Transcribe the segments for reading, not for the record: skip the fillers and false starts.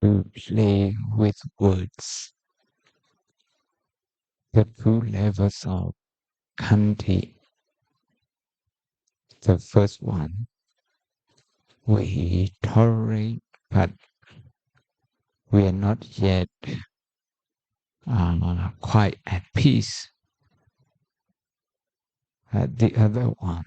to play with words. The two levels of kanti. The first one, we tolerate, but we are not yet quite at peace. The other one,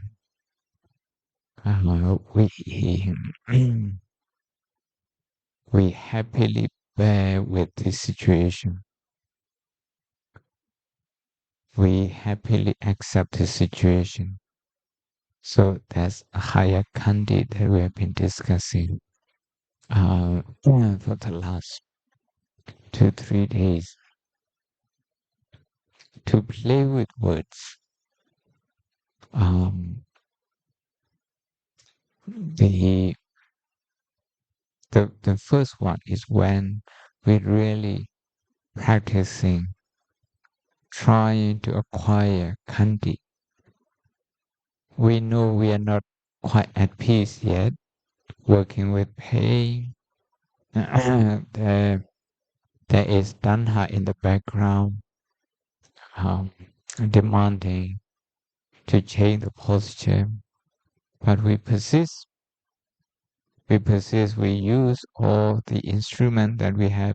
we happily bear with this situation. We happily accept the situation. So that's a higher kandi that we have been discussing for the last 2-3 days. To play with words. The first one is when we really practicing, trying to acquire kandi. We know we are not quite at peace yet, working with pain. there is Dhamma in the background, demanding to change the posture, but we persist. We use all the instruments that we have.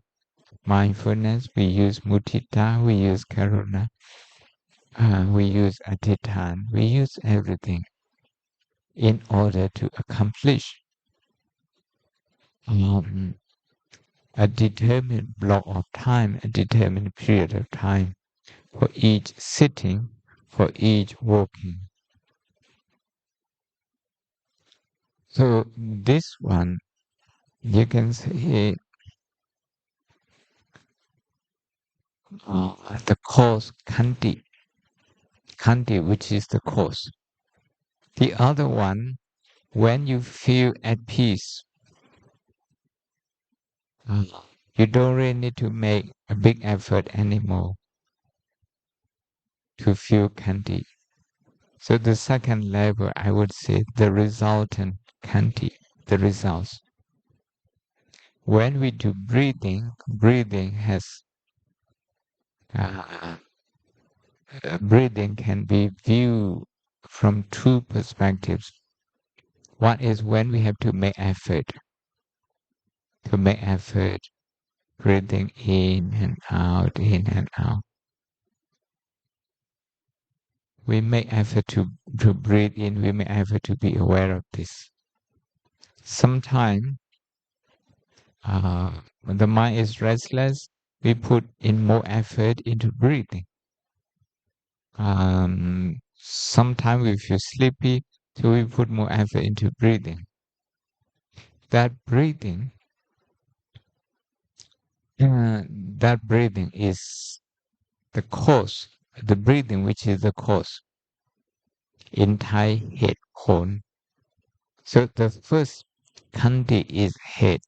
Mindfulness, we use mudita, we use karuna, we use adhittan, we use everything in order to accomplish a determined block of time, a determined period of time for each sitting, for each walking. So this one, you can say the cause kanti, which is the cause. The other one, when you feel at peace, you don't really need to make a big effort anymore to feel kanti. So the second level, I would say the resultant kanti, the results. When we do breathing has breathing can be viewed from two perspectives. One is when we have to make effort, breathing in and out, in and out. We make effort to breathe in, we make effort to be aware of this. Sometimes when the mind is restless, we put in more effort into breathing. Sometimes we feel sleepy, so we put more effort into breathing. That breathing is the cause, the breathing which is the cause. In Thai, head kon. So the first kanti is head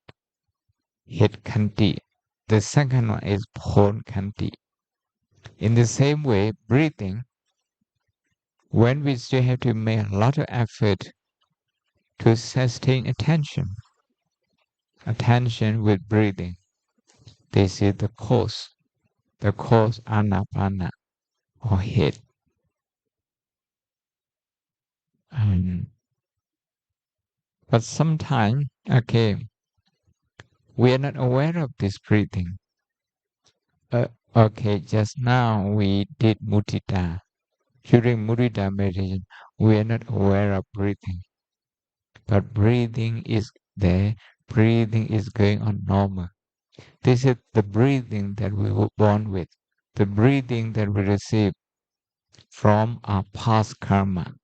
kanti. The second one is pon kanti. In the same way, breathing, when we still have to make a lot of effort to sustain attention with breathing, this is the cause anapana or head. But sometimes, we are not aware of this breathing. Just now we did mudita. During mudita meditation, we are not aware of breathing. But breathing is there. Breathing is going on normal. This is the breathing that we were born with. The breathing that we receive from our past karma.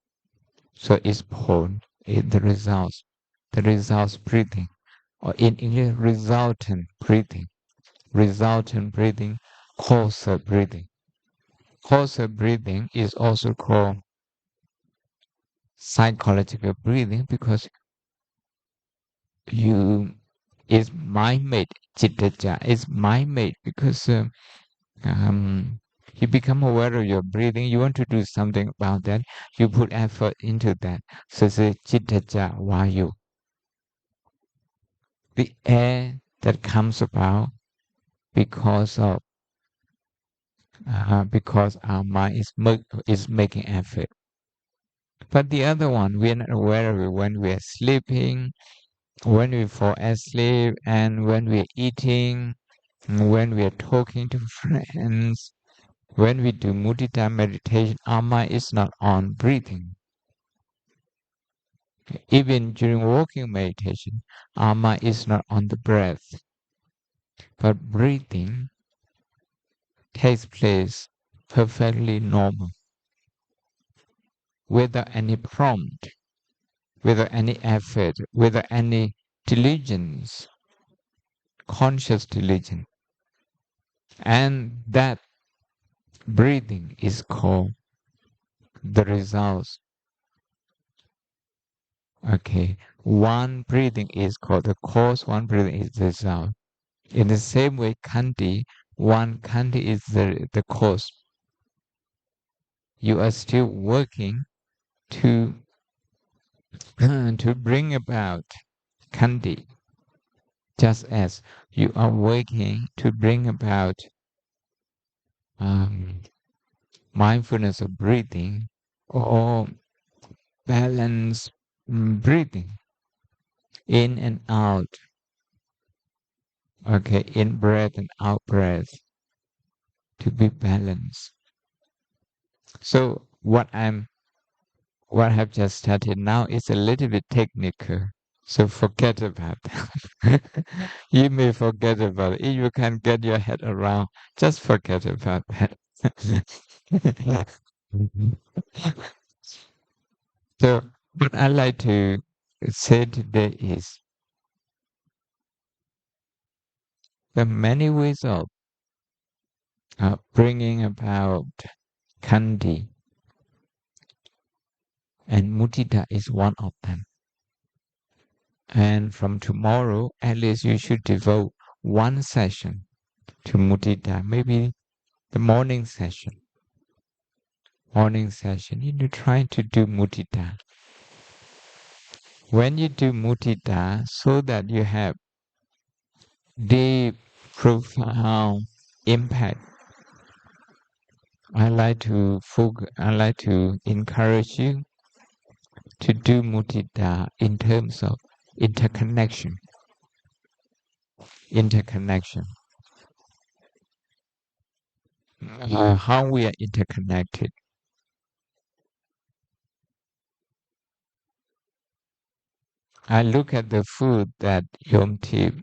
So it's pon, the results. The results breathing. Or in English, resultant breathing. Resultant breathing, causal breathing. Causal breathing is also called psychological breathing because is mind-made. Chittaja is mind-made because you become aware of your breathing. You want to do something about that. You put effort into that. So it's chittaja vayu. The air that comes about because our mind is making effort. But the other one, we are not aware of it when we are sleeping, when we fall asleep, and when we are eating, when we are talking to friends, when we do mudita meditation, our mind is not on breathing. Even during walking meditation, our mind is not on the breath. But breathing takes place perfectly normal, without any prompt, without any effort, without any diligence, conscious diligence. And that breathing is called the results. Okay, one breathing is called the cause, one breathing is the result. In the same way, one kanti is the cause. You are still working to to bring about kanti, just as you are working to bring about mindfulness of breathing or balance breathing in and out. Okay, in breath and out breath to be balanced. So what I have just started now is a little bit technical. So forget about that. You may forget about it. If you can get your head around, just forget about that. So what I like to say today is the many ways of bringing about kandi, and mudita is one of them. And from tomorrow, at least you should devote one session to mudita, maybe the morning session. You need to try to do mudita. When you do mudita, so that you have deep, profound impact, I like to encourage you to do mudita in terms of interconnection. How we are interconnected. I look at the food that Yom Tip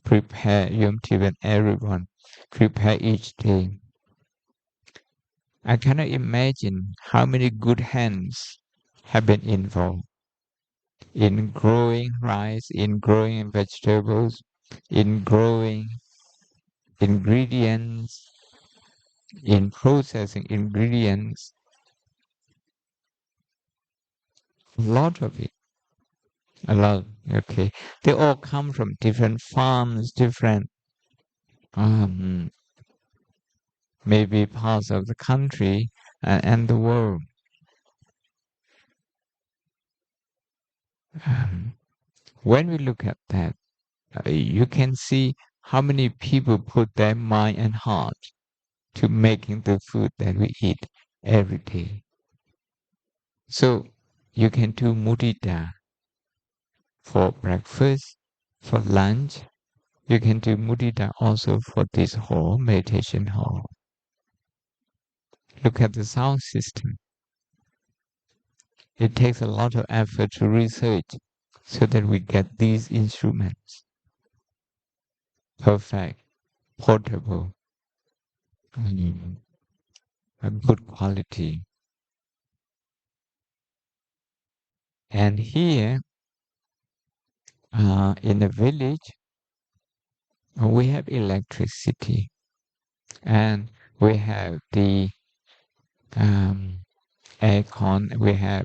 and everyone prepare each day. I cannot imagine how many good hands have been involved in growing rice, in growing vegetables, in growing ingredients, in processing ingredients. A lot of it. A lot. Okay. They all come from different farms, different maybe parts of the country and the world. When we look at that, you can see how many people put their mind and heart to making the food that we eat every day. So you can do mudita for breakfast, for lunch. You can do mudita also for this hall, meditation hall. Look at the sound system. It takes a lot of effort to research so that we get these instruments. Perfect, portable, a good quality. And here, in the village, we have electricity, and we have the aircon. We have,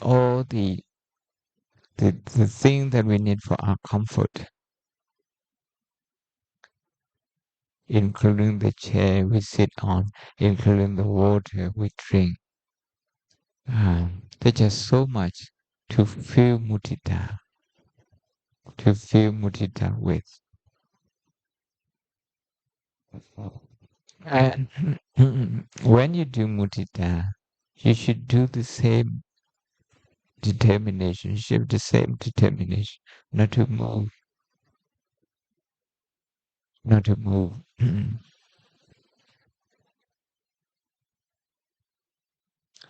all the thing that we need for our comfort, including the chair we sit on, including the water we drink. There's just so much to feel mudita. to feel mudita with. And when you do mudita, you should do the same determination. You should have the same determination not to move, not to move.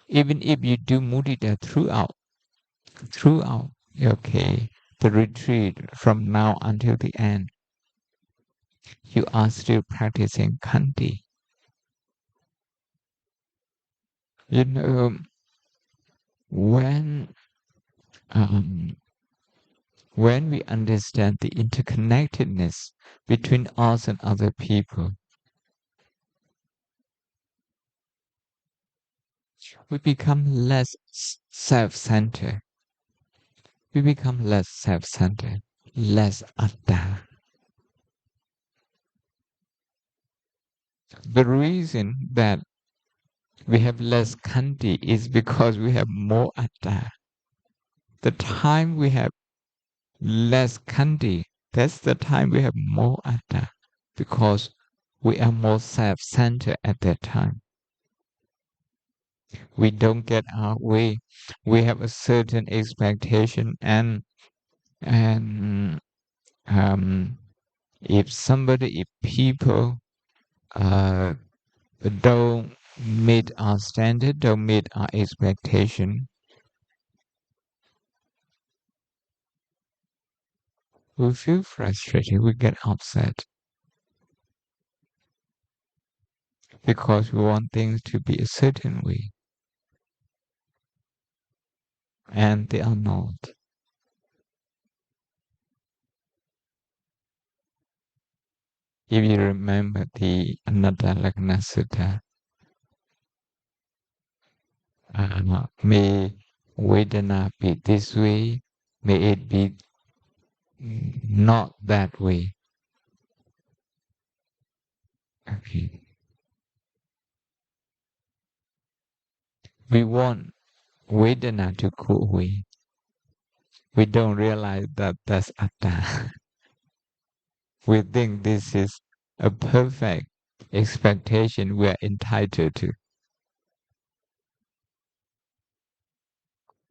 Even if you do mudita throughout, okay, the retreat from now until the end, you are still practicing kanti. You know, when um, when we understand the interconnectedness between us and other people, we become less self-centered. We become less self-centered, less atta. The reason that we have less kanti is because we have more atta. The time we have less kanti, that's the time we have more atta, because we are more self-centered at that time. We don't get our way. We have a certain expectation, and if people uh, don't meet our standard, don't meet our expectation, we feel frustrated, we get upset because we want things to be a certain way, and they are not. If you remember the Anatta Lakkhana Sutta, may Vedana be this way, may it be not that way. Okay. We want Vedana to go away. We don't realize that that's Atta. We think this is a perfect expectation we are entitled to.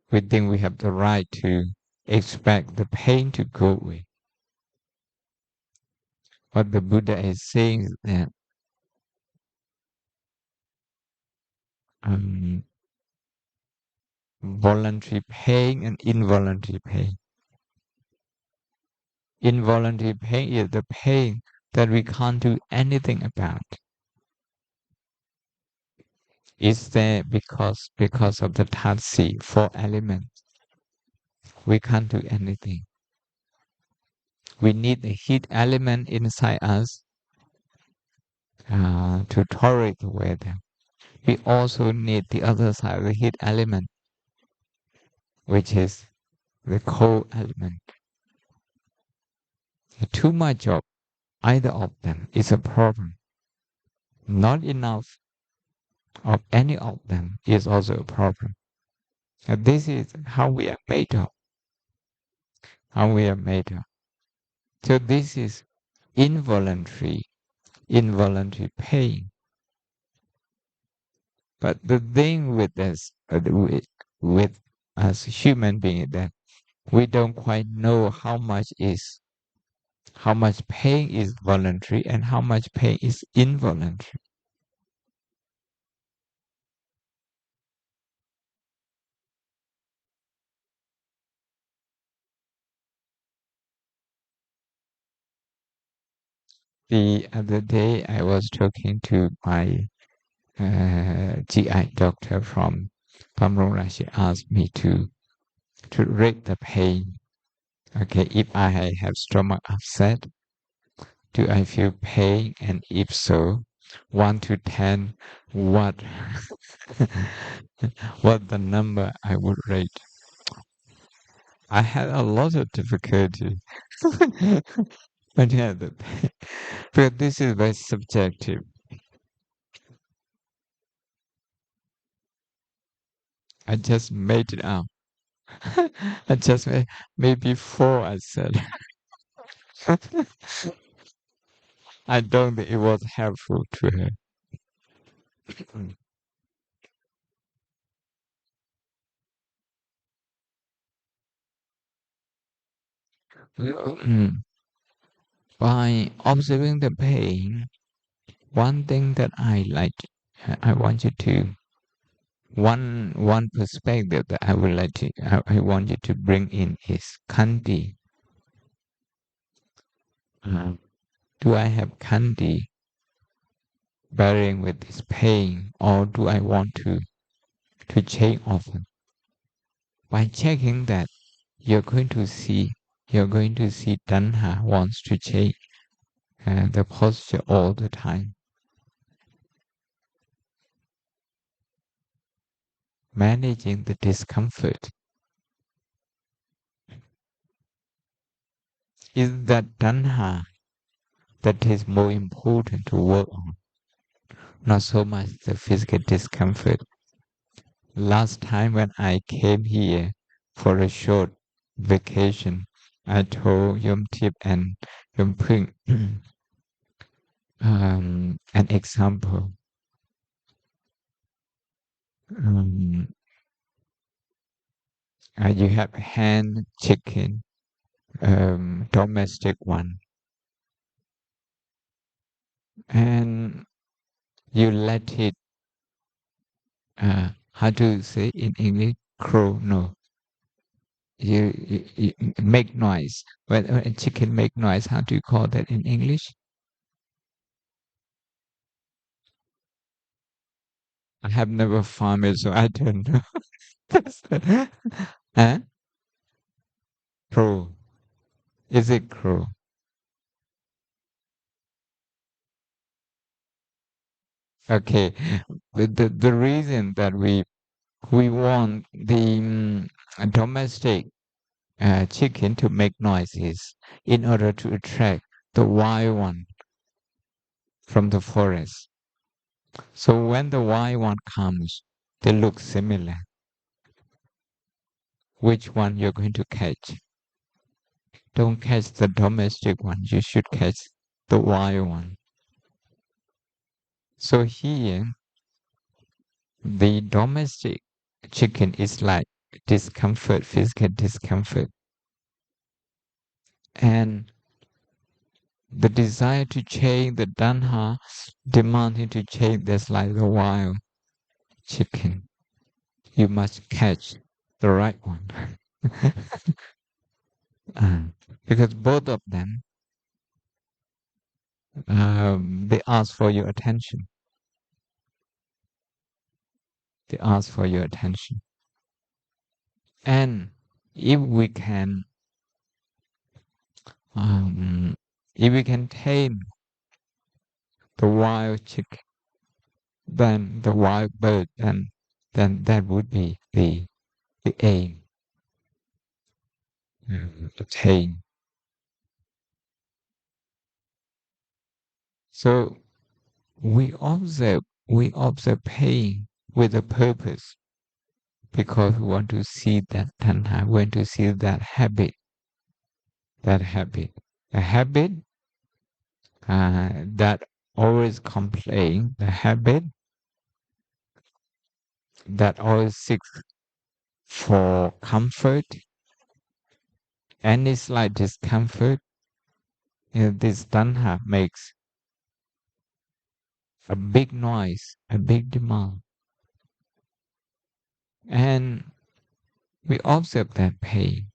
We think we have the right to expect the pain to go away. What the Buddha is saying is that voluntary pain and involuntary pain. Involuntary pain is the pain that we can't do anything about. It's there because of the tatsi, 4 elements. We can't do anything. We need the heat element inside us to tolerate the weather. We also need the other side of the heat element, which is the cold element. Too much of either of them is a problem. Not enough of any of them is also a problem. And this is how we are made of. How we are made of. So this is involuntary pain. But the thing with us, with us human beings, that we don't quite know how much pain is voluntary and how much pain is involuntary. The other day, I was talking to my GI doctor from Pamrong. She asked me to rate the pain. Okay, if I have stomach upset, do I feel pain? And if so, 1 to 10, what what the number I would rate? I had a lot of difficulty. But yeah, but this is very subjective. I just made it up. I just maybe 4, I said. I don't think it was helpful to her. By observing the pain, one thing that I want you to, one perspective that I would like to, I want you to bring in is Kanti. Do I have Kanti bearing with this pain, or do I want to change often? By checking that, you're going to see Tanha wants to change the posture all the time, managing the discomfort. Is that Tanha that is more important to work on, not so much the physical discomfort. Last time when I came here for a short vacation, I told Yom Tip and Yom Pung an example. You have hand chicken, domestic one, and you let it, how to say in English, crow, no. You make noise. When a chicken make noise, how do you call that in English? I have never farmed it, so I don't know. Huh? Crow. Is it crow? Okay. The reason that we want the domestic chicken to make noise is in order to attract the wild one from the forest. So when the wild one comes, they look similar. Which one you're going to catch? Don't catch the domestic one. You should catch the wild one. So here, the domestic chicken is like discomfort, physical discomfort. And the desire to change the Dhanha, demanding to change that's like the wild chicken. You must catch the right one. uh, because both of them, they ask for your attention. They ask for your attention. And if we can, um, if we can tame the wild chicken, then the wild bird, then that would be the aim, to tame. So we observe pain with a purpose because we want to see that tanha, we want to see that habit, a habit that always complain, the habit that always seeks for comfort, any slight discomfort. This tanha makes a big noise, a big demand, and we observe that pain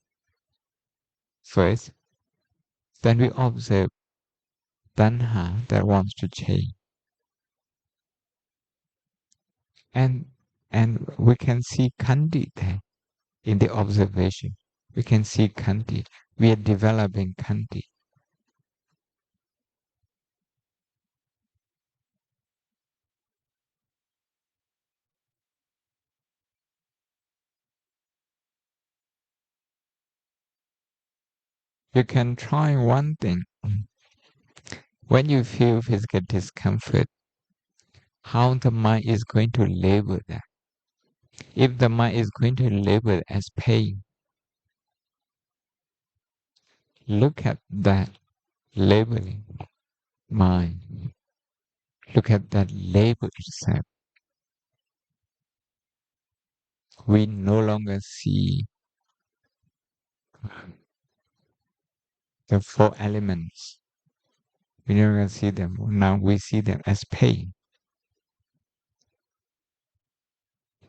first, then we observe tanha that wants to change, and we can see kandi there in the observation. We can see kandi. We are developing kandi. You can try one thing. When you feel physical discomfort, how the mind is going to label that. If the mind is going to label as pain, Look at that labeling mind. Look at that label itself. We no longer see the four elements. We no longer see them. Now we see them as pain.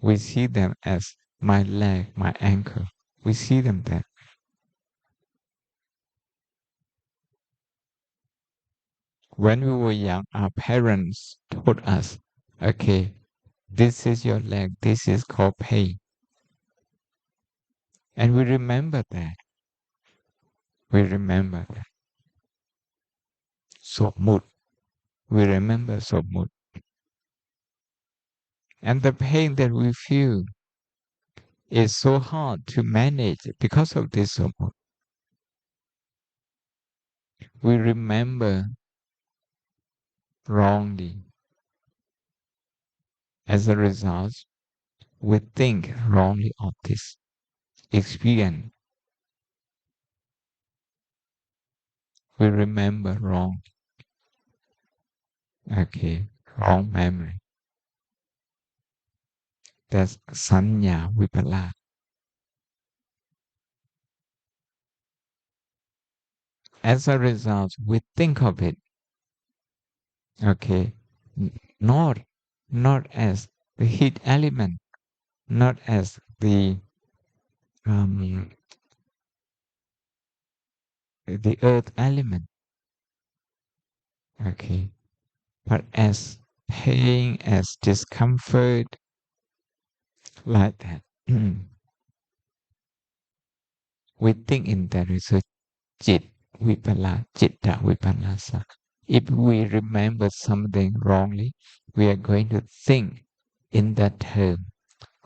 We see them as my leg, my ankle. We see them that. When we were young, our parents told us, okay, this is your leg, this is called pain. And we remember that. We remember that. Somut. We remember somut. And the pain that we feel is so hard to manage because of this somut. We remember wrongly. As a result, we think wrongly of this experience. We remember wrong. Okay, wrong memory. That's sanya vipala. As a result, we think of it, okay, not as the heat element, not as um, the earth element, okay, but as pain, as discomfort, like that. We think in that is a jit vipala, citta vipallasa. If we remember something wrongly, we are going to think in that term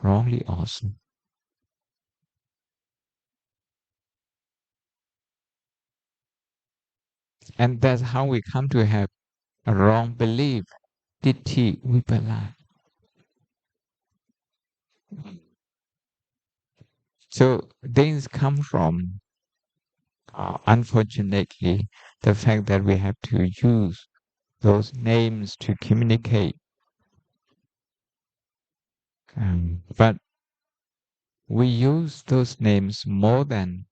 wrongly also. And that's how we come to have a wrong belief, ditti vipala. So things come from, unfortunately, the fact that we have to use those names to communicate. But we use those names more than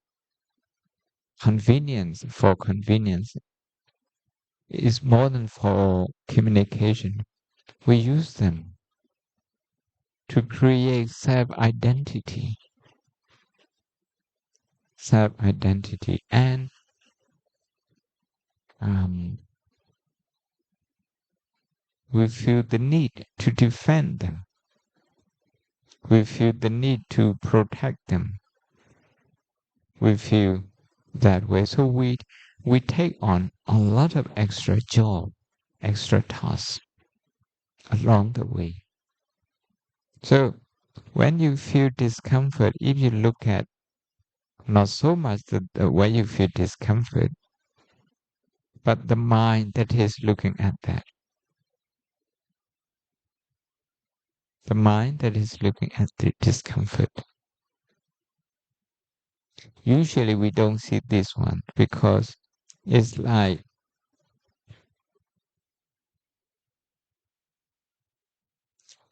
convenience for convenience. It's more than for communication. We use them to create self-identity, and um, we feel the need to defend them. We feel the need to protect them. We feel that way. So we take on a lot of extra job, extra tasks along the way. So when you feel discomfort, if you look at not so much the way you feel discomfort, but the mind that is looking at that. The mind that is looking at the discomfort. Usually we don't see this one because it's like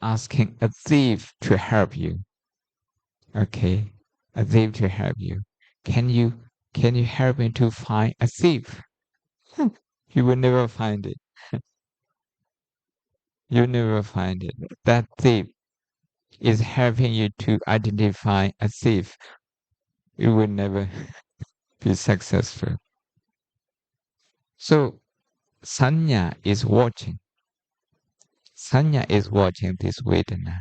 asking a thief to help you. Okay, a thief to help you. Can you help me to find a thief? You will never find it. You never find it. That thief is helping you to identify a thief. You will never be successful. So Sanya is watching. Sanya is watching this Vedana.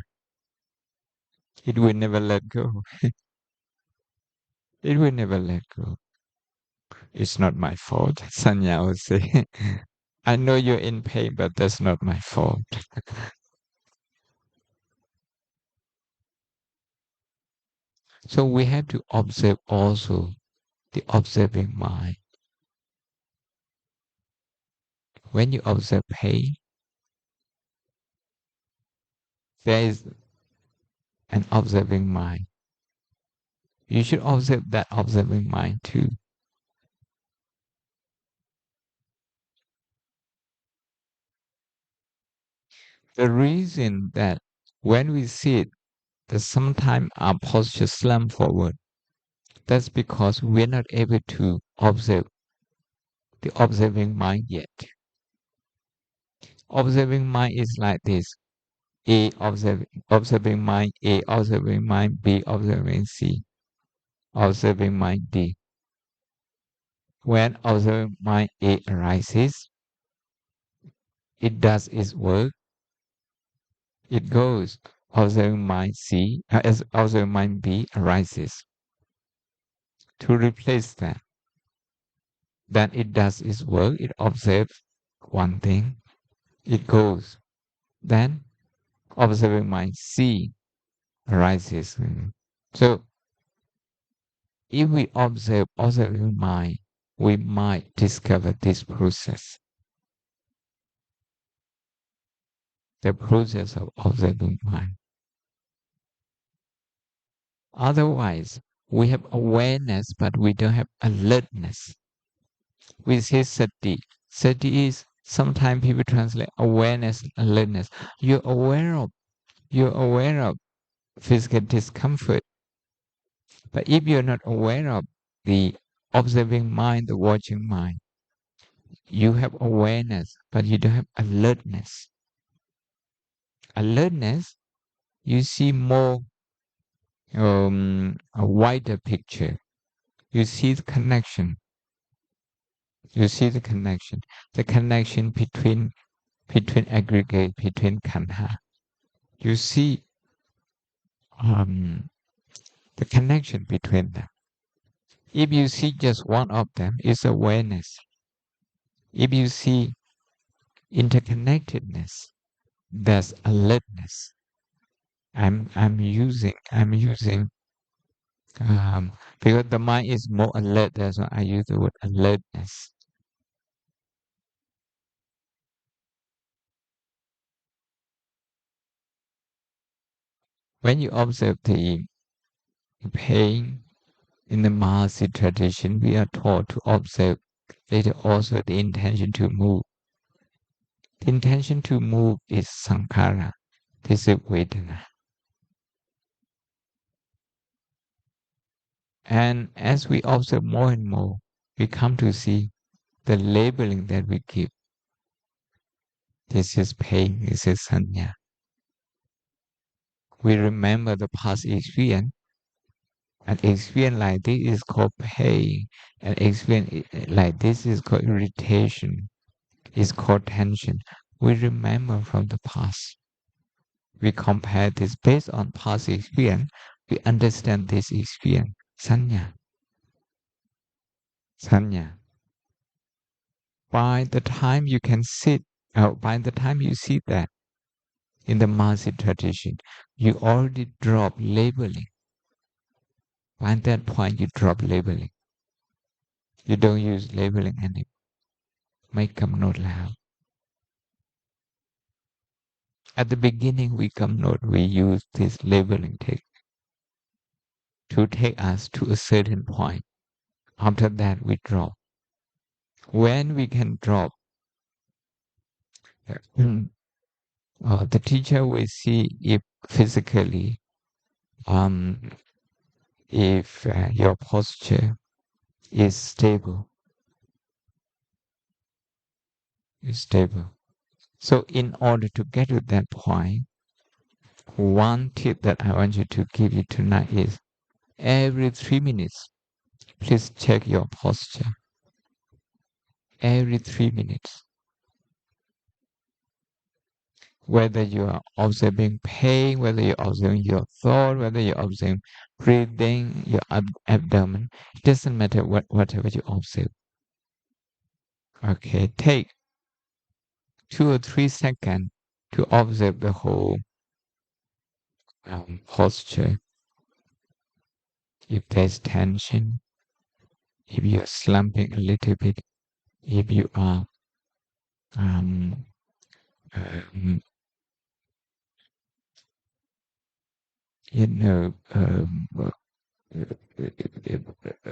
It will never let go. It will never let go. It's not my fault, Sanya would say. I know you're in pain, but that's not my fault. So we have to observe also the observing mind. When you observe pain, there is an observing mind. You should observe that observing mind too. The reason that when we sit, that sometimes our posture slump forward, that's because we're not able to observe the observing mind yet. Observing mind is like this. A observing mind, A observing mind, B observing C, observing mind D. When observing mind A arises, it does its work, it goes. Observing mind C, as observing mind B arises. To replace that, then it does its work, it observes one thing, it goes. Then observing mind C arises. So if we observe observing mind, we might discover this process, the process of observing mind. Otherwise, we have awareness, but we don't have alertness. We say sati. Sati is, sometimes people translate awareness, alertness. You're aware of physical discomfort. But if you're not aware of the observing mind, the watching mind, you have awareness, but you don't have alertness. Alertness, you see more a wider picture. You see the connection. You see the connection between aggregate, between khandha. You see the connection between them. If you see just one of them, it's awareness. If you see interconnectedness, there's alertness. I'm using because the mind is more alert. That's why I use the word alertness. When you observe the pain in the Mahasi tradition, we are taught to observe later also the intention to move. The intention to move is sankhara. This is vedana. And as we observe more and more, we come to see the labeling that we give. This is pain, this is sanya. We remember the past experience. An experience like this is called pain. An experience like this is called irritation. It's called tension. We remember from the past. We compare this based on past experience. We understand this experience. Sanya. Sanya. By the time you can sit, by the time you see that in the Mahasi tradition, you already drop labeling. By that point, you drop labeling. You don't use labeling anymore. ไม่กำหนดแล้ว At the beginning, we use this labeling technique to take us to a certain point. After that, we drop. When we can drop, the teacher will see if physically, if your posture is stable. So in order to get to that point, one tip that I want you to give you tonight is every 3 minutes, please check your posture. Every 3 minutes. Whether you are observing pain, whether you're observing your thought, whether you're observing breathing, your abdomen, it doesn't matter whatever you observe. Okay, take 2 or 3 seconds to observe the whole posture. If there's tension, if you're slumping a little bit, if you are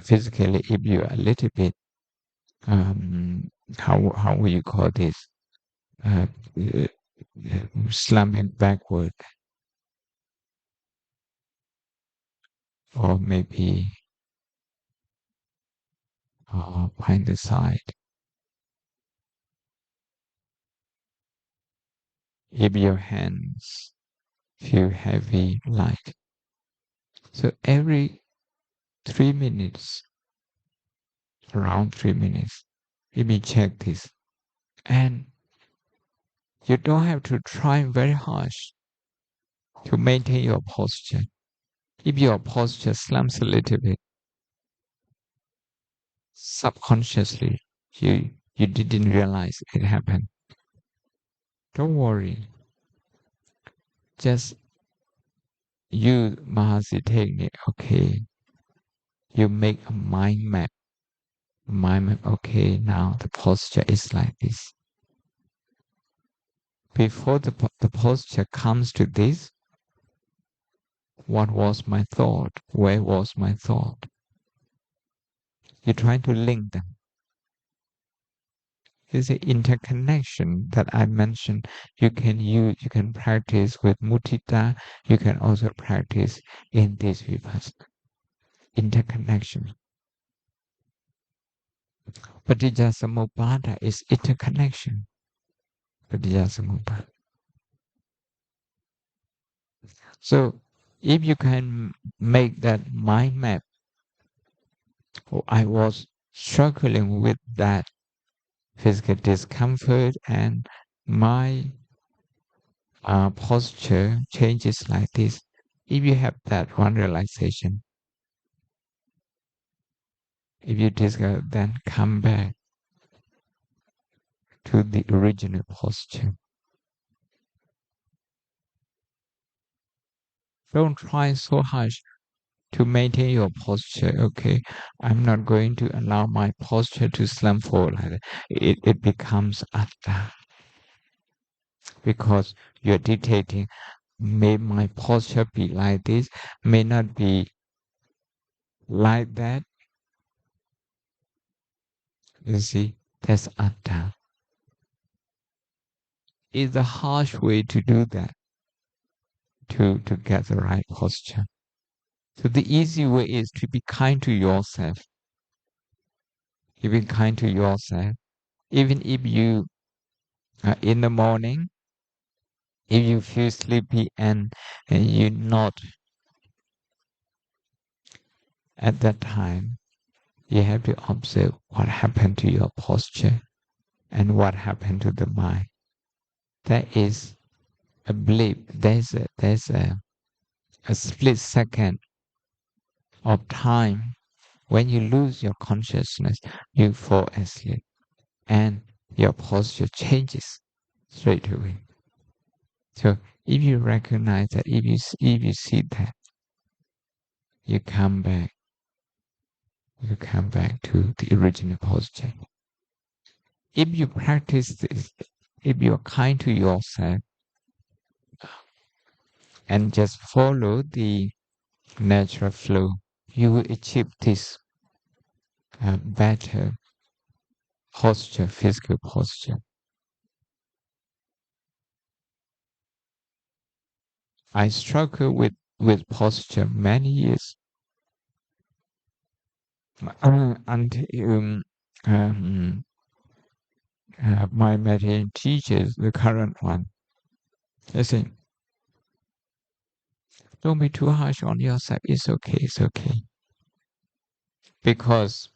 physically, if you are a little bit, how will you call this? slumping backward, or maybe by the side. If your hands feel heavy, light. So every 3 minutes, around 3 minutes, if you check this, and you don't have to try very hard to maintain your posture. If your posture slumps a little bit, subconsciously, you didn't realize it happened. Don't worry. Just use Mahasi technique. Okay. You make a mind map. Mind map. Okay, now the posture is like this. Before the posture comes to this, what was my thought? Where was my thought? You're trying to link them. It's the interconnection that I mentioned. You can practice with mudita. You can also practice in this vipassana. Interconnection. Paticcasamuppada is interconnection. Paticcasamuppada. So if you can make that mind map, I was struggling with that physical discomfort and my posture changes like this. If you have that one realization, if you discover, then come back to the original posture. Don't try so hard to maintain your posture. Okay, I'm not going to allow my posture to slump forward like that. It becomes atta because you're dictating. May my posture be like this, may not be like that. You see, that's atta. It's a harsh way to do that, to get the right posture. So the easy way is to be kind to yourself. To be kind to yourself. Even if you in the morning, if you feel sleepy and you're not at that time, you have to observe what happened to your posture and what happened to the mind. That is a blip. There's a split second of time when you lose your consciousness, you fall asleep, and your posture changes straight away. So if you recognize that, if you see that, you come back to the original posture. If you practice this, if you're kind to yourself and just follow the natural flow, you will achieve this better posture, physical posture. I struggle with posture many years until my meditation teachers, the current one, they say, don't be too harsh on yourself. It's okay. It's okay. Because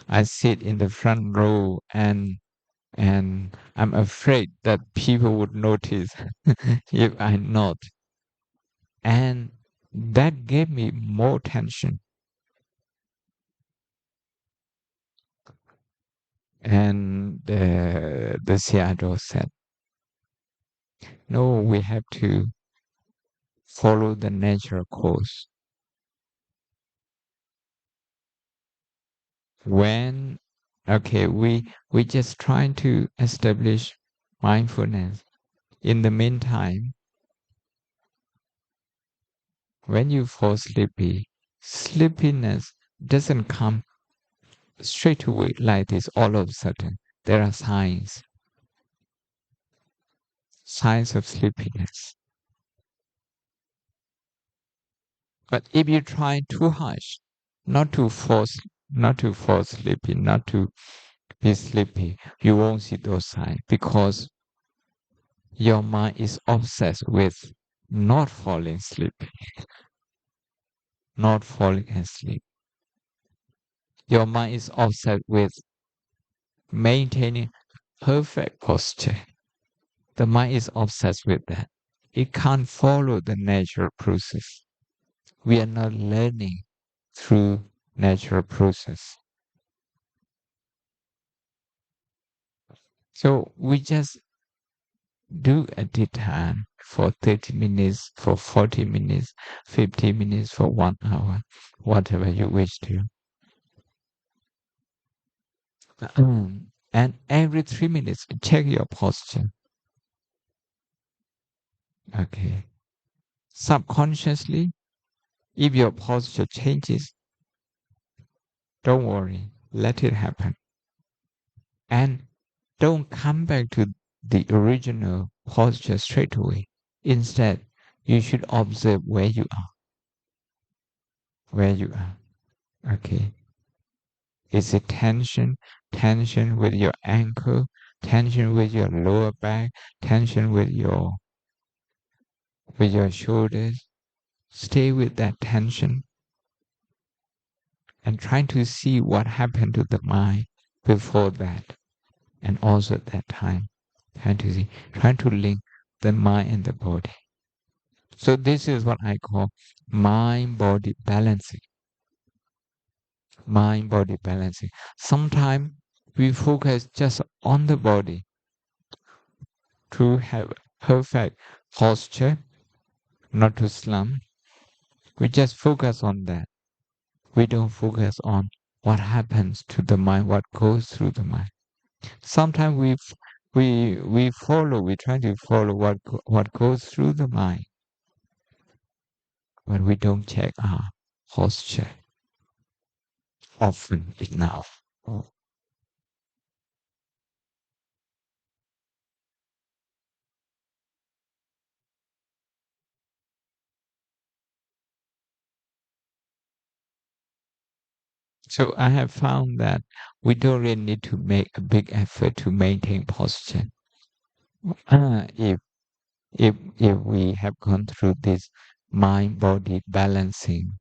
I sit in the front row and I'm afraid that people would notice if I nod. And that gave me more tension. And the Sayadaw said, no, we have to follow the natural course. When, okay, we just trying to establish mindfulness. In the meantime, when you fall sleepy, sleepiness doesn't come straight away like this all of a sudden. There are signs. signs of sleepiness. But if you try too hard, not to force, not to fall sleepy, not to be sleepy, you won't see those signs because your mind is obsessed with not falling asleep, not falling asleep. Your mind is obsessed with maintaining perfect posture. The mind is obsessed with that. It can't follow the natural process. We are not learning through natural process. So we just do a dhyan for 30 minutes, for 40 minutes, 50 minutes, for 1 hour, whatever you wish to. And every 3 minutes, check your posture. Okay. Subconsciously, if your posture changes, don't worry, let it happen. And don't come back to the original posture straight away. Instead, you should observe where you are. Where you are. Okay. Is it tension? Tension with your ankle? Tension with your lower back? Tension with your shoulders? Stay with that tension and try to see what happened to the mind before that and also at that time. Try to link the mind and the body. So this is what I call mind-body balancing. Mind-body balancing. Sometimes we focus just on the body to have perfect posture, not to slump. We just focus on that. We don't focus on what happens to the mind, what goes through the mind. Sometimes we try to follow what goes through the mind, but we don't check our posture often enough. So I have found that we don't really need to make a big effort to maintain posture. If we have gone through this mind-body balancing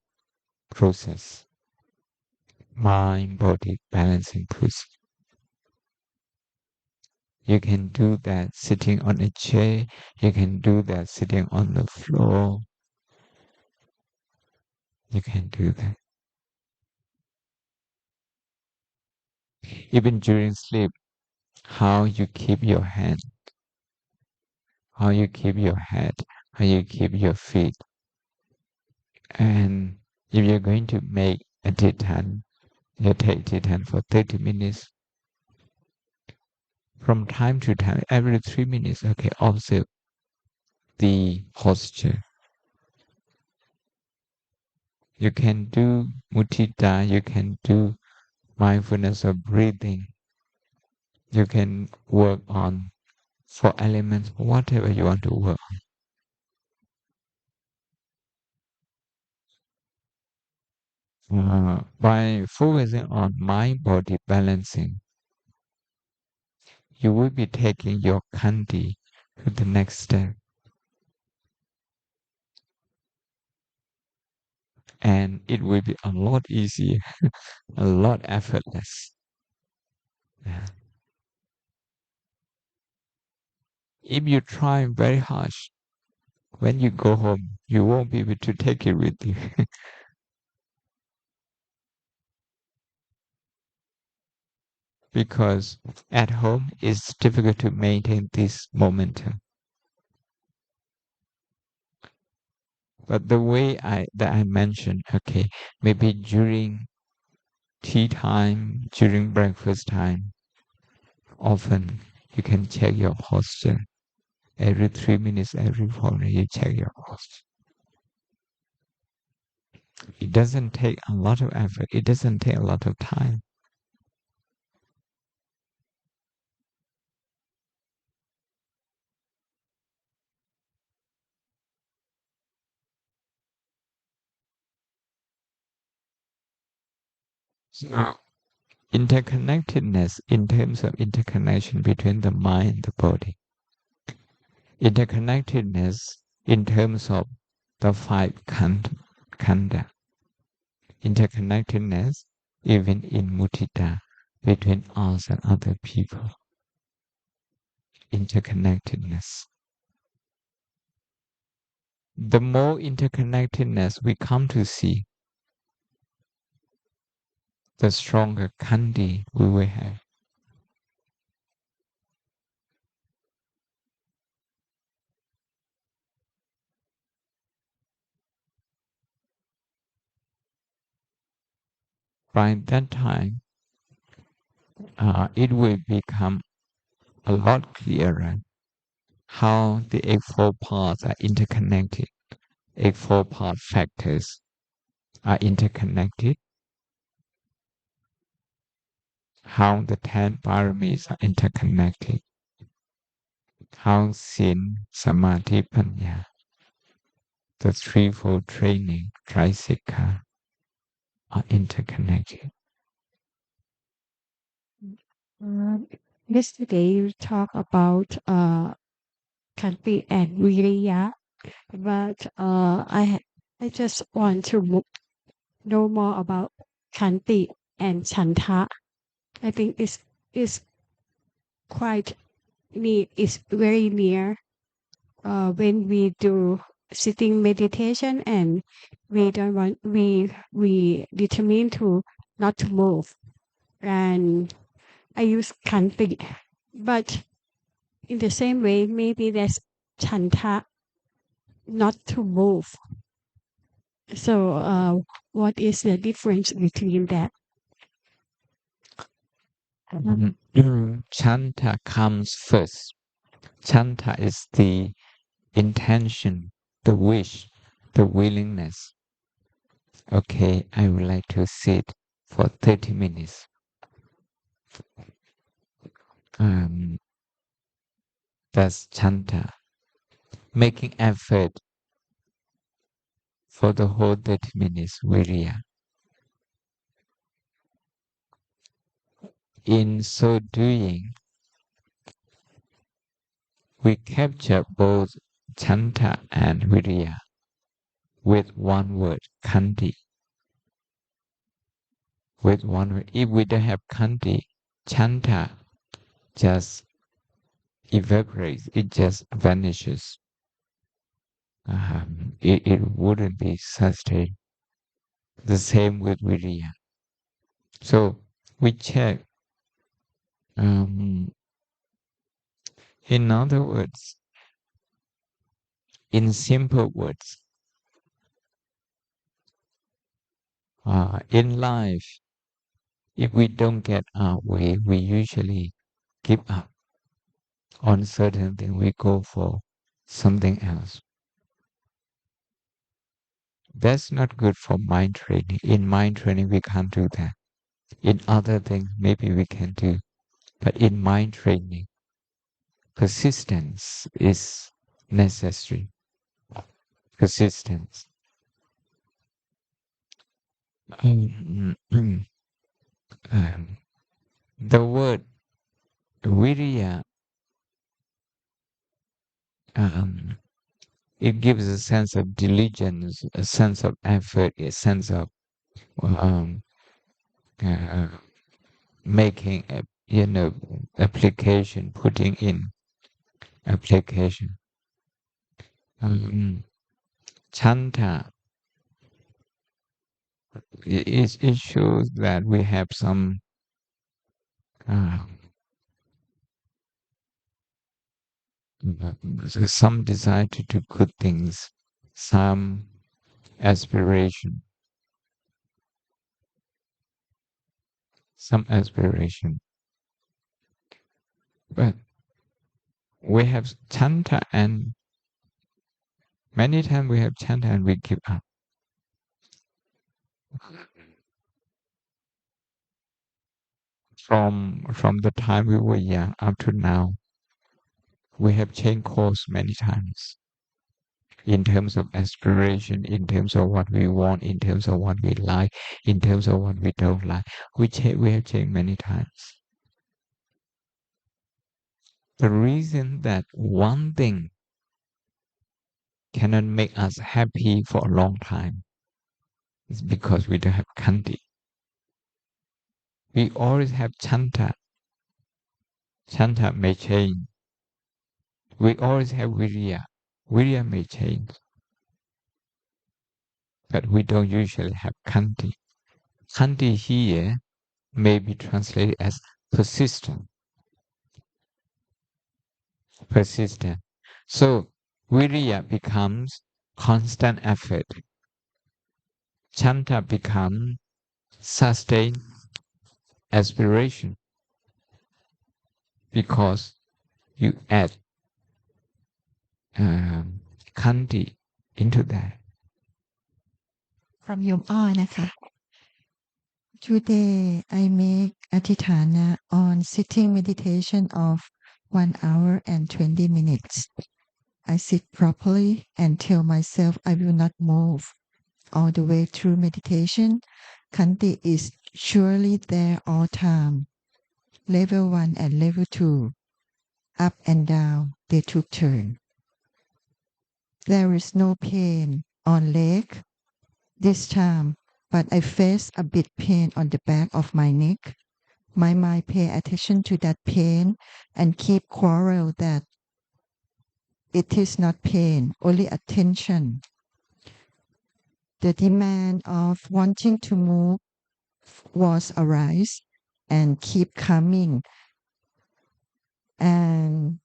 process, mind-body balancing process, you can do that sitting on a chair. You can do that sitting on the floor. You can do that. Even during sleep, how you keep your hand, how you keep your head, how you keep your feet. And if you're going to make a dhyan, you take dhyan for 30 minutes. From time to time, every 3 minutes, okay, observe the posture. You can do mudita, you can do mindfulness of breathing. You can work on 4 elements, whatever you want to work on. By focusing on mind-body balancing, you will be taking your kanti to the next step. And it will be a lot easier, a lot effortless. Yeah. If you try very hard, when you go home, you won't be able to take it with you. Because at home it's difficult to maintain this momentum. But the way that I mentioned, okay, maybe during tea time, during breakfast time, often you can check your posture. Every 3 minutes, every 4 minutes, you check your posture. It doesn't take a lot of effort. It doesn't take a lot of time. So, interconnectedness in terms of interconnection between the mind and the body. Interconnectedness in terms of the five khandha. Interconnectedness even in mudita between us and other people. Interconnectedness. The more interconnectedness we come to see, the stronger kandi we will have. By that time, it will become a lot clearer how the Eightfold Paths are interconnected. Eightfold Path factors are interconnected. How the 10 paramis are interconnected. How Sin, Samadhi, Panya, the threefold training, Trisikha, are interconnected. Yesterday you talked about Kanti and Viriya, but I just want to know more about Kanti and Chanta. I think it's quite near. It's very near when we do sitting meditation and we don't want we determine to not to move, and I use Kanti, but in the same way, maybe there's chanta, not to move. So, what is the difference between that? Chanta comes first. Chanta is the intention, the wish, the willingness. Okay, I would like to sit for 30 minutes. That's chanta. Making effort for the whole 30 minutes, virya. In so doing, we capture both chanta and virya with one word, kandi. With one word. If we don't have kandi, chanta just evaporates, it just vanishes. It wouldn't be sustained. The same with virya. So we check. In other words, in simple words, in life, if we don't get our way, we usually give up on certain things. We go for something else. That's not good for mind training. In mind training, we can't do that. In other things, maybe we can do. But in mind training, persistence is necessary. Persistence. The word virya, it gives a sense of diligence, a sense of effort, a sense of um, uh, making a application, putting in application. Chanta, it shows that we have some desire to do good things, some aspiration, some aspiration. But we have chanta, and many times we have chanta and we give up. From the time we were young up to now, we have changed course many times. in terms of aspiration, in terms of what we want, in terms of what we like, in terms of what we don't like. We have changed many times. The reason that one thing cannot make us happy for a long time is because we don't have kanti. We always have chanta. Chanta may change. We always have virya. Virya may change. But we don't usually have kanti. Kanti here may be translated as persistent. Persistent. So virya becomes constant effort. Chanta becomes sustained aspiration because you add kanti into that. From Yomอ้อนะคะ Today I make Atithana on sitting meditation of 1 hour and 20 minutes. I sit properly and tell myself I will not move. All the way through meditation, Kanti is surely there all time. Level 1 and level 2, up and down, they took turn. There is no pain on leg this time, but I face a bit pain on the back of my neck. My mind pay attention to that pain and keep quarrel that it is not pain, only attention. The demand of wanting to move was arise and keep coming and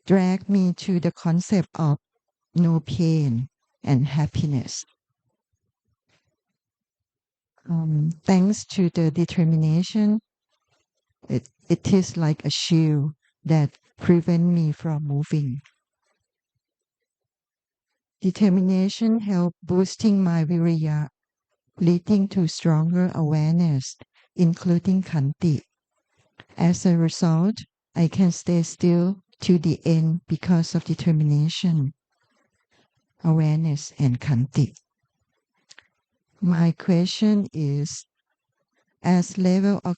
drag me to the concept of no pain and happiness. Thanks to the determination, it is like a shield that prevent me from moving. Determination help boosting my virya, leading to stronger awareness, including kanti. As a result, I can stay still to the end because of determination, awareness, and kanti. My question is, as level of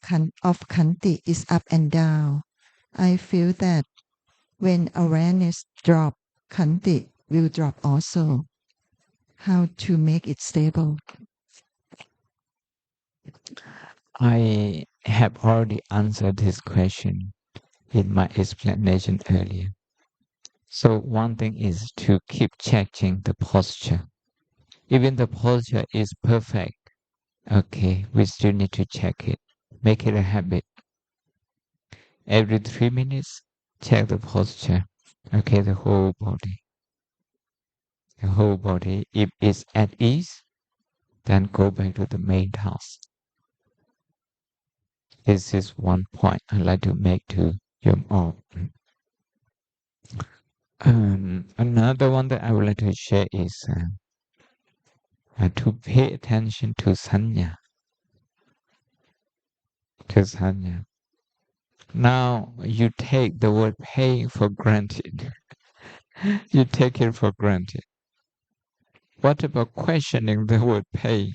kanti is up and down, I feel that when awareness drop, kanti will drop also. How to make it stable? I have already answered this question in my explanation earlier. So one thing is to keep checking the posture. Even the posture is perfect. Okay, we still need to check it. Make it a habit. Every 3 minutes, check the posture. Okay, the whole body. The whole body. If it's at ease, then go back to the main task. This is one point I'd like to make to Yom All. Another one that I would like to share is to pay attention to sanya. To sanya. Now you take the word paying for granted. You take it for granted. What about questioning the word paying?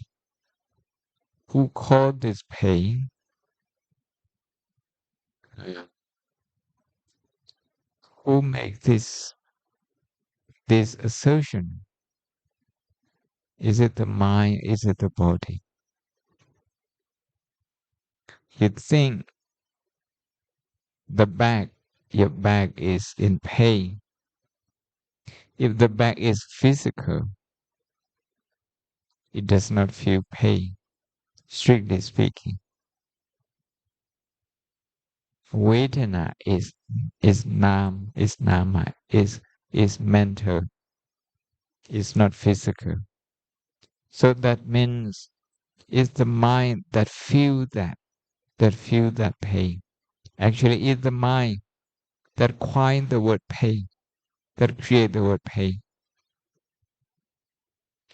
Who called this paying? Who make this assertion? Is it the mind? Is it the body? You think your back is in pain. If the back is physical, it does not feel pain, strictly speaking. Vedana is nama, is mental, is not physical. So that means it's the mind that feel that pain. Actually, it's the mind that coin the word pain, that create the word pain,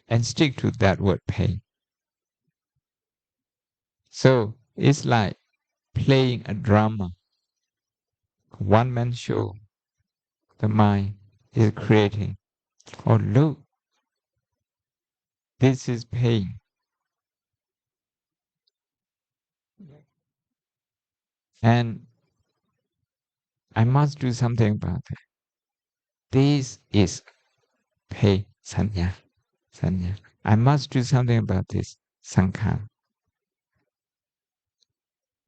and stick to that word pain. So it's like playing a drama, one man show. The mind is creating Oh, look, this is pain. And I must do something about it. This is pain, sanya, sanya. I must do something about this, sankhara.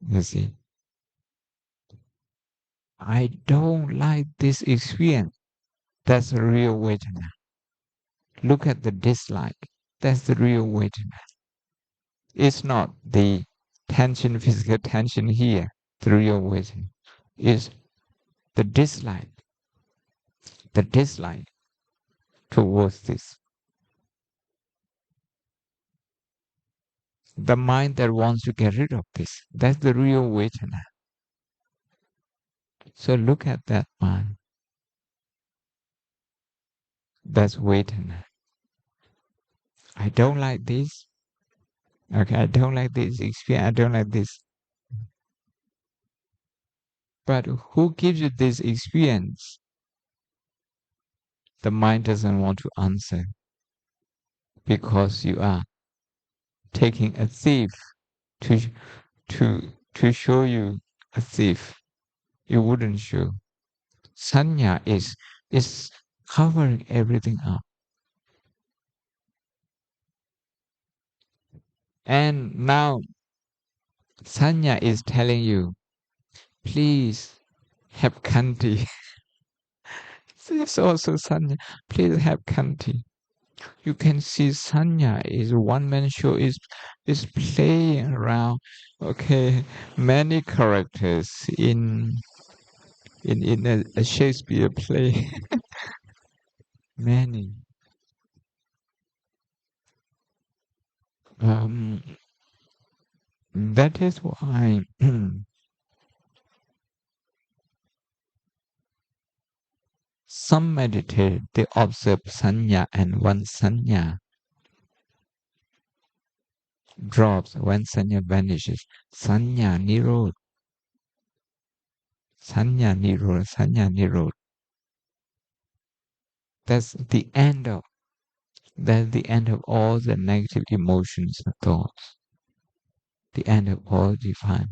You see, I don't like this experience. That's the real Vedana. Look at the dislike. That's the real Vedana. It's not the tension, physical tension here. The real Vedana is the dislike towards this. The mind that wants to get rid of this. That's the real Vedana. So look at that mind. That's Vedana. I don't like this. Okay, I don't like this experience. I don't like this. But who gives you this experience? The mind doesn't want to answer because you are taking a thief to to show you a thief. You wouldn't show. Sanya is covering everything up. And now Sanya is telling you, please have kanti. It's also Sanya. Please have kanti. You can see Sanya is one man show is playing around. Okay, many characters in a Shakespeare play. Many. That is why some meditate, they observe sanya, and one sanya drops, when sanya vanishes. Sanya nirod, sanya nirod, sanya nirod. That's the end of all the negative emotions and thoughts. The end of all define.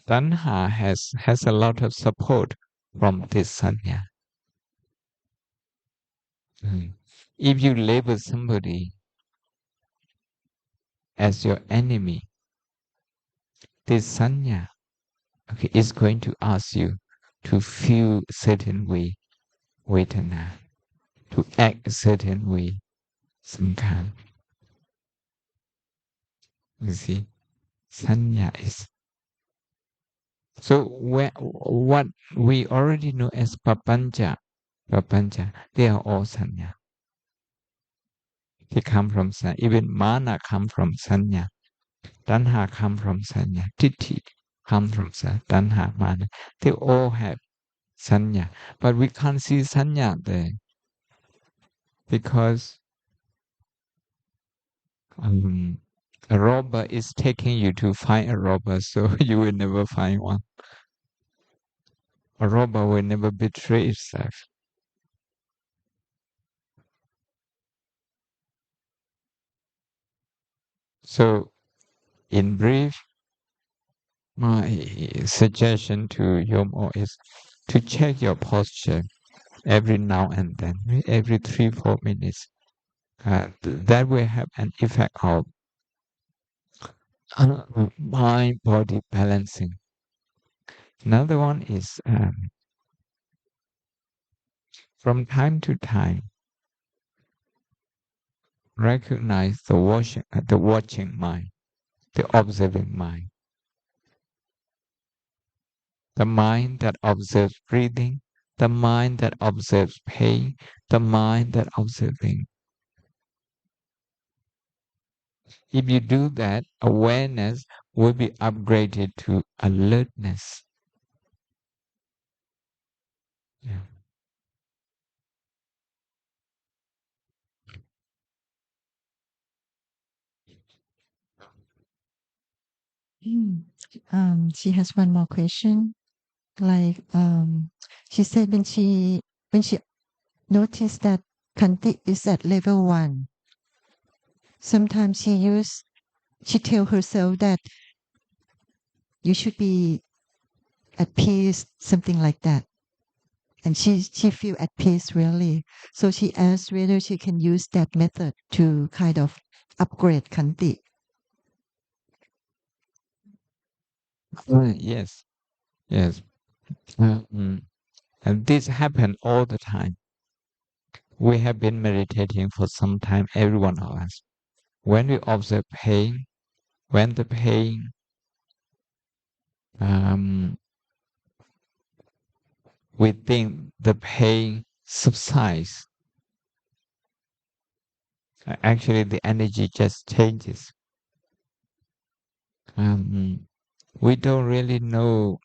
Tanha has a lot of support from this sanya. If you label somebody as your enemy, this sanya, okay, is going to ask you to feel certain way, vedana, to act a certain way, sankhara. You see, sanya is. So what we already know as papancha, they are all sanya. They come from sanya. Even mana come from sanya. Tanha come from sanya. Titi come from sanya. Tanha, mana. They all have sanya. But we can't see sanya there because a robber is taking you to find a robber, so you will never find one. A robber will never betray itself. So, in brief, my suggestion to Yom O is to check your posture every now and then, every 3-4 minutes. That will have an effect of mind body balancing. Another one is from time to time recognize the watching mind, the observing mind, the mind that observes breathing, the mind that observes pain, the mind that observing. If you do that, awareness will be upgraded to alertness. Yeah. She has one more question. Like she said when she noticed that Kanti is at level 1, sometimes she tell herself that you should be at peace, something like that. And she feel at peace really. So she asked whether she can use that method to kind of upgrade Kanti. Yes, yes. And this happens all the time. We have been meditating for some time, every one of us. When we observe pain, when the pain we think the pain subsides, actually the energy just changes. We don't really know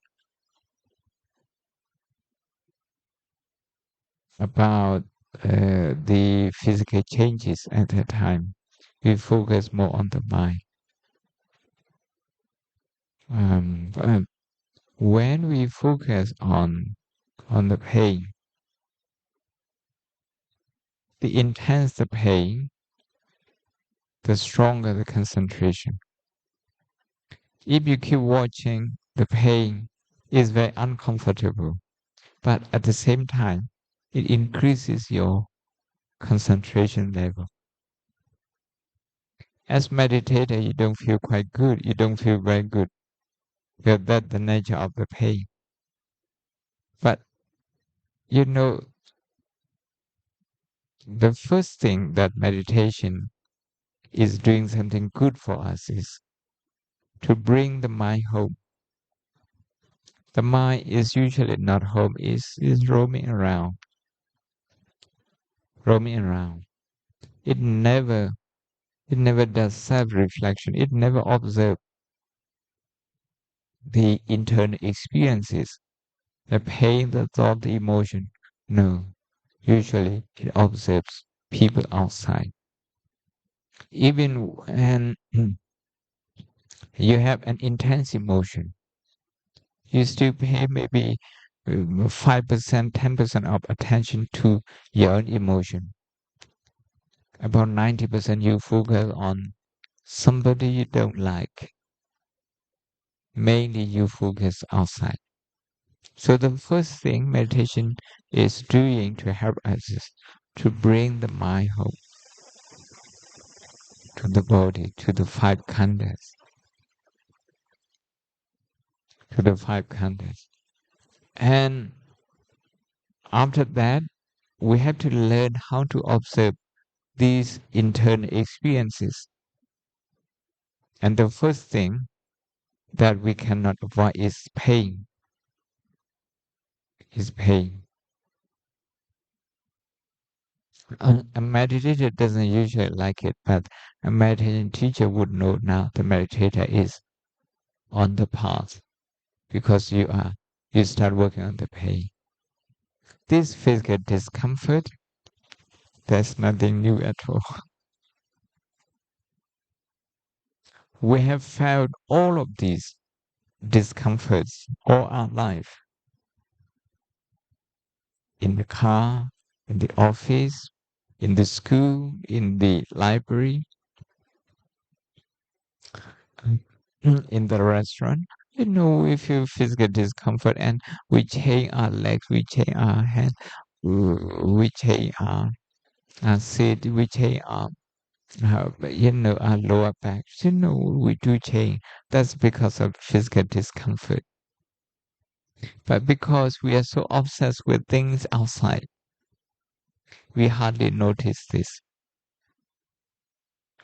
about the physical changes at that time. We focus more on the mind. But when we focus on the pain, the intense the pain, the stronger the concentration. If you keep watching the pain, it's very uncomfortable, but at the same time, it increases your concentration level. As meditator, you don't feel quite good. You don't feel very good because that's the nature of the pain. But you know, the first thing that meditation is doing something good for us is to bring the mind home. The mind is usually not home, is roaming around, roaming around. It never does self-reflection. It never observes the internal experiences, the pain, the thought, the emotion. No, usually it observes people outside. Even when you have an intense emotion, you still pay maybe 5%, 10% of attention to your own emotion. About 90% you focus on somebody you don't like. Mainly you focus outside. So the first thing meditation is doing to help us is to bring the mind home to the body, to the five khandhas, to the five khandhas. And after that, we have to learn how to observe these internal experiences. And the first thing that we cannot avoid is pain. Is pain. A meditator doesn't usually like it, but a meditation teacher would know now the meditator is on the path because you start working on the pain. This physical discomfort, there's nothing new at all. We have felt all of these discomforts all our life. In the car, in the office, in the school, in the library, in the restaurant. We feel physical discomfort and we change our legs, we change our hands, we change our seat, we change our lower back. We do change. That's because of physical discomfort. But because we are so obsessed with things outside, we hardly notice this.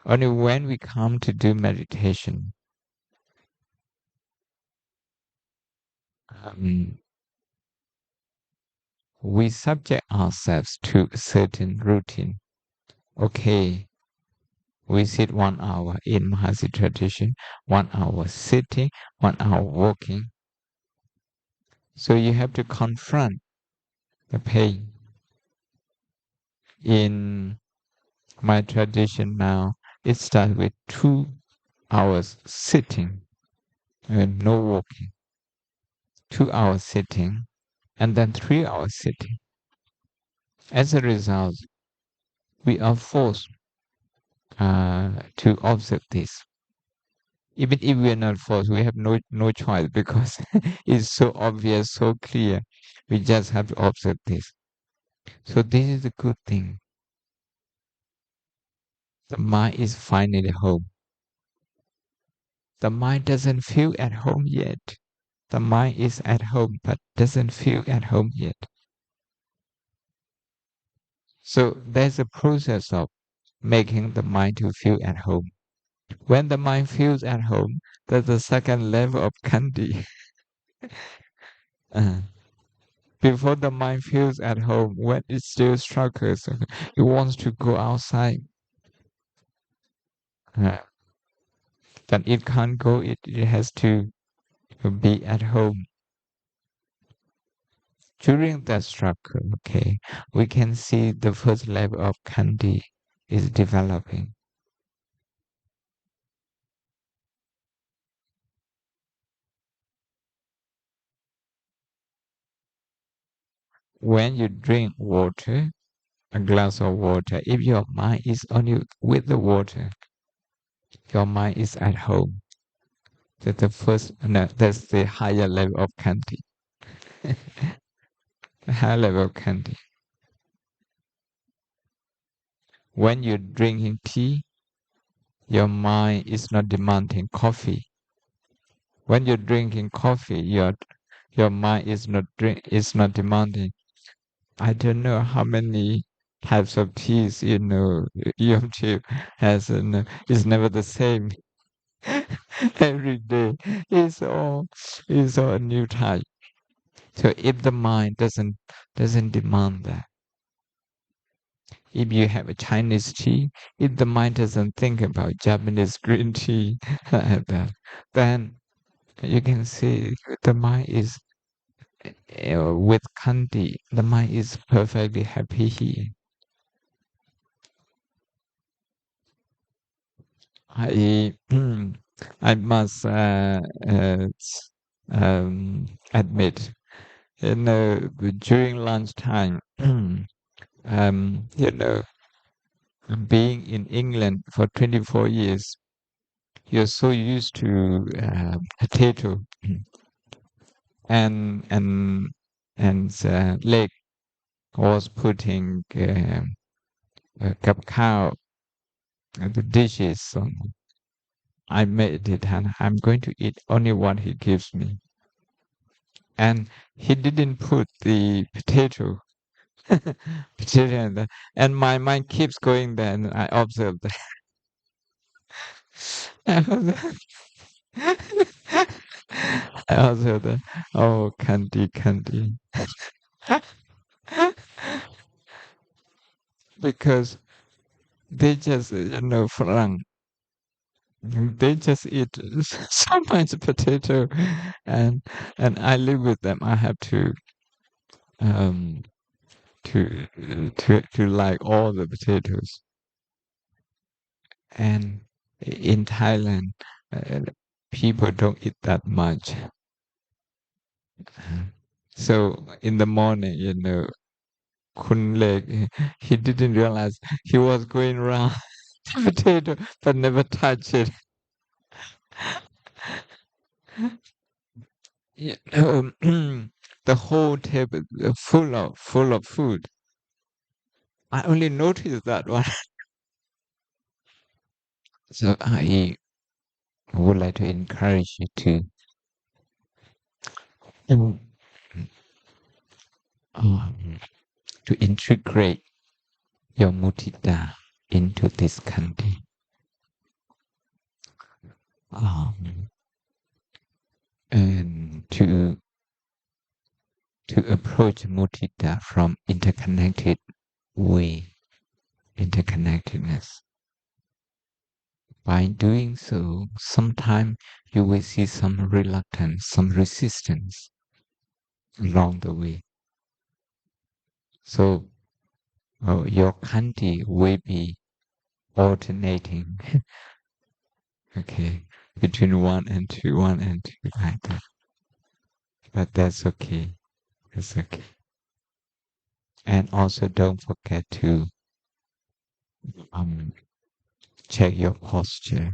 Only when we come to do meditation, we subject ourselves to a certain routine. Okay, we sit 1 hour in Mahasi tradition, 1 hour sitting, 1 hour walking. So you have to confront the pain. In my tradition now, it starts with 2 hours sitting. no walking, 2 hours sitting, and then 3 hours sitting. As a result, we are forced to observe this. Even if we are not forced, we have no choice because it's so obvious, so clear. We just have to observe this. So this is a good thing. The mind is finally home. The mind doesn't feel at home yet. The mind is at home but doesn't feel at home yet. So there's a process of making the mind to feel at home. When the mind feels at home, there's the second level of kandi. Uh, before the mind feels at home, when it still struggles, it wants to go outside. Uh, then it can't go, it has to be at home. During that struggle, okay, we can see the first level of kandi is developing. When you drink water, a glass of water, if your mind is only with the water, your mind is at home. That's the first, no, that's the higher level of kandi. The higher level of kandi. When you're drinking tea, your mind is not demanding coffee. When you're drinking coffee, your mind is not demanding. I don't know how many types of teas, your tea has, is never the same. Every day is all a new type. So if the mind doesn't demand that, if you have a Chinese tea, if the mind doesn't think about Japanese green tea like that, then you can see the mind is with kandi. The mind is perfectly happy here. I I must admit, during lunchtime, you know, being in England for 24 years, you're so used to potato and leg was putting cow the dishes on. I made it and I'm going to eat only what he gives me. And he didn't put the potato, potato in there. And my mind keeps going there and I observe that. I observe that. Oh, candy. Because they just, Farang, they just eat so much potato and I live with them. I have um to to like all the potatoes. And in Thailand, people don't eat that much. So in the morning, Kun Lek, he didn't realize he was going around the potato but never touch it. The whole table full of food. I only noticed that one. So I would like to encourage you um, um, to integrate your mudita into this country. And to approach mudita from interconnected way, interconnectedness. By doing so, sometimes you will see some reluctance, some resistance along the way. So your kanti will be alternating Okay, between 1 and 2, 1 and 2 like that. But that's okay. That's okay. And also don't forget to check your posture.